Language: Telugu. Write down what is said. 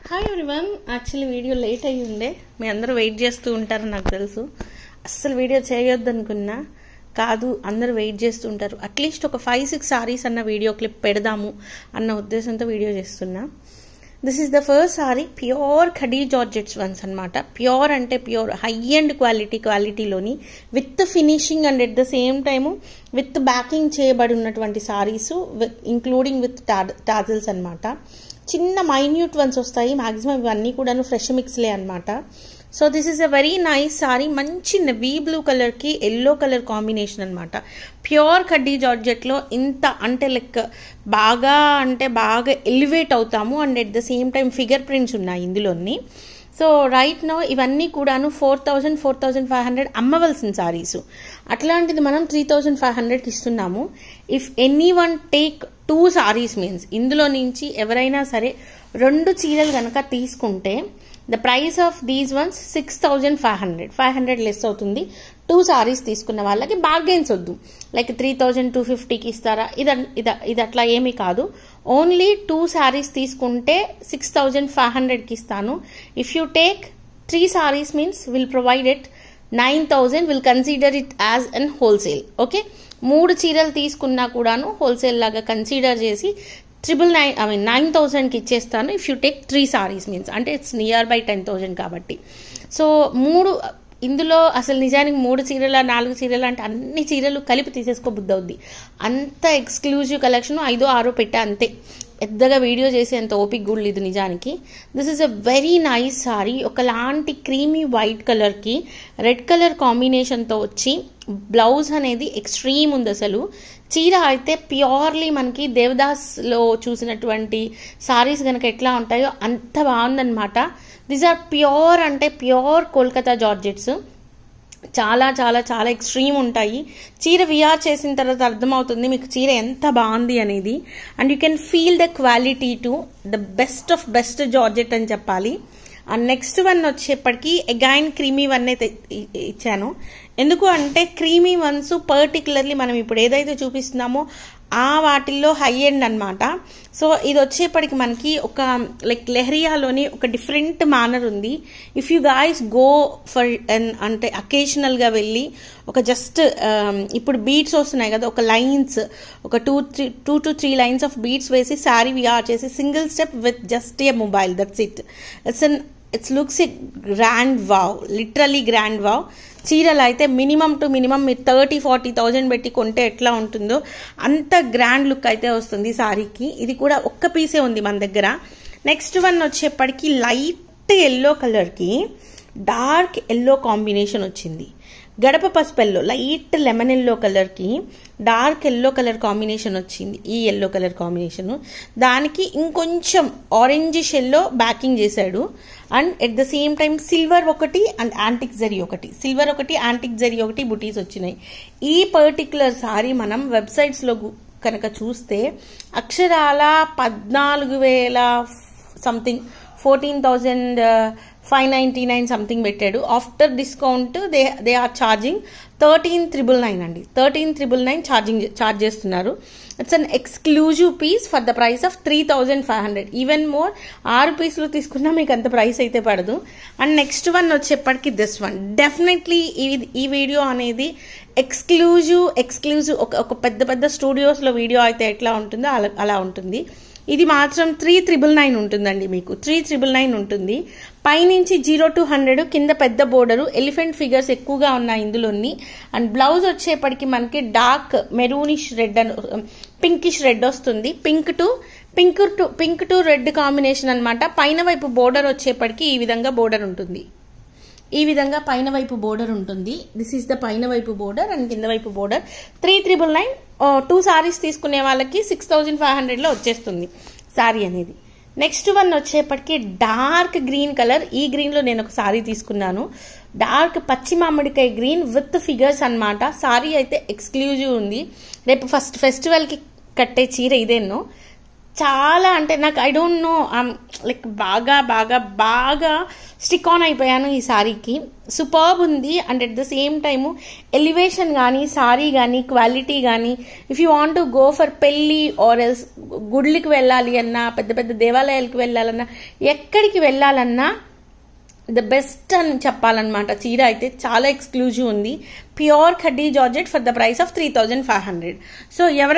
Hi everyone. Actually video late అయ్యి ఉండే, మీ అందరూ వెయిట్ చేస్తూ ఉంటారు నాకు తెలుసు. అస్సలు వీడియో చేయొద్దు అనుకున్నా, కాదు అందరూ వెయిట్ చేస్తూ ఉంటారు, అట్లీస్ట్ ఒక 5-6 సారీస్ అన్న వీడియో క్లిప్ పెడదాము అన్న ఉద్దేశంతో వీడియో చేస్తున్నా. This is the first sari, pure khadi georgettes ones అనమాట. ప్యూర్ అంటే ప్యూర్ హై అండ్ క్వాలిటీలోని with finishing and at the same time with backing చేయబడి ఉన్నటువంటి సారీస్, ఇంక్లూడింగ్ విత్ టాజిల్స్ అనమాట. చిన్న మైన్యూట్ వన్స్ వస్తాయి, మాక్సిమం ఇవన్నీ కూడా ఫ్రెష్ మిక్స్లే అనమాట. So this is a very nice sorry. మంచి నెవీ బ్లూ కలర్కి ఎల్లో కలర్ కాంబినేషన్ అనమాట. ప్యూర్ ఖడ్డీ జార్జెట్లో ఇంత అంటే లైక్ బాగా ఎలివేట్ అవుతాము and at the same time figure prints ఉన్నాయి ఇందులోని. సో రైట్ నో ఇవన్నీ కూడాను 4,000-4,500 అమ్మవలసిన సారీస్. అట్లాంటిది మనం 3,500కి ఇస్తున్నాము. If any one take 2 saris means ఇందులో నుంచి ఎవరైనా సరే 2 చీరలు కనుక తీసుకుంటే the price of these once 6,500 less అవుతుంది. 2 సారీస్ తీసుకున్న వాళ్ళకి బార్గెన్స్ వద్దు, లైక్ 3,250కి ఇస్తారా, ఇది అట్లా ఏమీ కాదు. ఓన్లీ 2 సారీస్ తీసుకుంటే 6,500కి ఇస్తాను. If you take 3 saris means will provide it 9,000, will consider it as an wholesale. Okay, 3 చీరలు తీసుకున్నా కూడాను హోల్సేల్ లాగా కన్సిడర్ చేసి 9,000కి ఇచ్చేస్తాను. If you take 3 saris means అంటే ఇట్స్ నియర్ బై 10,000 కాబట్టి. సో ఇందులో అసలు నిజానికి 3 చీరల 4 చీరలు అంటే అన్ని చీరలు కలిపి తీసేసుకోబుద్ది అవుద్ది. అంత ఎక్స్క్లూజివ్ కలెక్షన్ 5-6 పెట్టా అంతే, పెద్దగా వీడియో చేసి అంత ఓపిక కూడా లేదు నిజానికి. This is a very nice sorry. ఒకలాంటి క్రీమీ వైట్ కలర్కి రెడ్ కలర్ కాంబినేషన్తో వచ్చి బ్లౌజ్ అనేది ఎక్స్ట్రీమ్ ఉంది అసలు. చీర అయితే ప్యూర్లీ మనకి దేవదాస్లో చూసినటువంటి సారీస్ కనుక ఎట్లా ఉంటాయో అంత బాగుందనమాట. దీస్ ఆర్ ప్యూర్ అంటే ప్యూర్ కోల్కతా జార్జెట్స్. చాలా చాలా చాలా ఎక్స్ట్రీమ్ ఉంటాయి. చీర విఆర్ చేసిన తర్వాత అర్థమవుతుంది మీకు చీర ఎంత బాగుంది అనేది. And you can feel the quality to the best of best georgette అని చెప్పాలి. అండ్ నెక్స్ట్ వన్ వచ్చేప్పటికి అగైన్ క్రీమీ వన్ అయితే ఇచ్చాను. ఎందుకు అంటే క్రీమీ వన్స్ పర్టికులర్లీ మనం ఇప్పుడు ఏదైతే చూపిస్తున్నామో ఆ వాటిల్లో హై ఎండ్ అనమాట. సో ఇది వచ్చేప్పటికి మనకి ఒక లైక్ లెహరియాలోని ఒక డిఫరెంట్ మేనర్ ఉంది. If you guys go for అంటే అకేషనల్గా వెళ్ళి ఒక జస్ట్ ఇప్పుడు బీడ్స్ వస్తున్నాయి కదా, ఒక లైన్స్ ఒక 2 to 3 లైన్స్ ఆఫ్ బీడ్స్ వేసి శారీ విఆర్ చేసి single step with just a mobile, that's it. It's looks A grand wow, literally grand wow. చీరలు అయితే మినిమం టు మినిమం మీరు 30,000-40,000 పెట్టి కొంటే ఎట్లా ఉంటుందో అంత గ్రాండ్ లుక్ అయితే వస్తుంది సారీకి. ఇది కూడా ఒక్క పీసే ఉంది మన దగ్గర. నెక్స్ట్ వన్ వచ్చేప్పటికి లైట్ ఎల్లో కలర్కి డార్క్ ఎల్లో కాంబినేషన్ వచ్చింది. గడప పసుపు ఎల్లో, లైట్ లెమన్ ఎల్లో కలర్కి డార్క్ ఎల్లో కలర్ కాంబినేషన్ వచ్చింది. ఈ ఎల్లో కలర్ కాంబినేషను దానికి ఇంకొంచెం ఆరెంజిష్ ఎల్లో బ్యాకింగ్ చేశాడు. And at the same time silver ఒకటి అండ్ యాంటిక్ జరీ ఒకటి, సిల్వర్ ఒకటి యాంటిక్ జరీ ఒకటి బుటీస్ వచ్చినాయి. ఈ పర్టికులర్ సారీ మనం వెబ్సైట్స్లో కనుక చూస్తే అక్షరాల 14,000 సంథింగ్ 14,599 సంథింగ్ పెట్టాడు. After discount they are charging 13,999 అండి. 13,999 ఛార్జ్ చేస్తున్నారు. It's an exclusive piece for the price of 3,500. Even more 6 పీసులు తీసుకున్నా మీకు అంత ప్రైస్ అయితే పడదు. అండ్ నెక్స్ట్ వన్ వచ్చేప్పటికి దిస్ వన్ డెఫినెట్లీ ఈ వీడియో అనేది ఎక్స్క్లూజివ్ ఒక పెద్ద స్టూడియోస్లో వీడియో అయితే ఎట్లా ఉంటుందో అలా ఉంటుంది. ఇది మాత్రం 3,999 ఉంటుందండి, మీకు 3,999 ఉంటుంది. పైనుంచి 0 to 100, కింద పెద్ద బోర్డరు, ఎలిఫెంట్ ఫిగర్స్ ఎక్కువగా ఉన్నాయి ఇందులోని. అండ్ బ్లౌజ్ వచ్చేప్పటికి మనకి dark maroonish red pinkish red వస్తుంది. పింక్ టు రెడ్ కాంబినేషన్ అనమాట. పైన వైపు బోర్డర్ వచ్చేప్పటికి ఈ విధంగా బోర్డర్ ఉంటుంది. ఈ విధంగా పైన వైపు బోర్డర్ ఉంటుంది. దిస్ ఈస్ ద పైన వైపు బోర్డర్ అండ్ కింద వైపు బోర్డర్. 3,999 2 సారీస్ తీసుకునే వాళ్ళకి 6,500లో వచ్చేస్తుంది సారీ అనేది. నెక్స్ట్ వన్ వచ్చేప్పటికి డార్క్ గ్రీన్ కలర్. ఈ గ్రీన్లో నేను ఒక సారీ తీసుకున్నాను. డార్క్ పచ్చి మామిడికాయ గ్రీన్ విత్ ఫిగర్స్ అనమాట. సారీ అయితే ఎక్స్క్లూజివ్ ఉంది. రేపు ఫెస్టివల్కి కట్టే చీర ఇదేనో. చాలా అంటే నాకు ఐ డోంట్ నో లైక్ బాగా బాగా బాగా స్టిక్ ఆన్ అయిపోయాను ఈ సారీకి. సూపర్బ్ ఉంది and at the same time elevation కానీ సారీ కానీ క్వాలిటీ కానీ if you want to go for పెళ్ళి ఆర్ ఎల్స్ గుడ్లకి వెళ్ళాలి అన్నా, పెద్ద పెద్ద దేవాలయాలకు వెళ్ళాలన్నా, ఎక్కడికి వెళ్ళాలన్నా ద బెస్ట్ అని చెప్పాలన్నమాట. చీర అయితే చాలా ఎక్స్క్లూజివ్ ఉంది. Pure khaddi georgette for the price of 3,500. So ఎవరైనా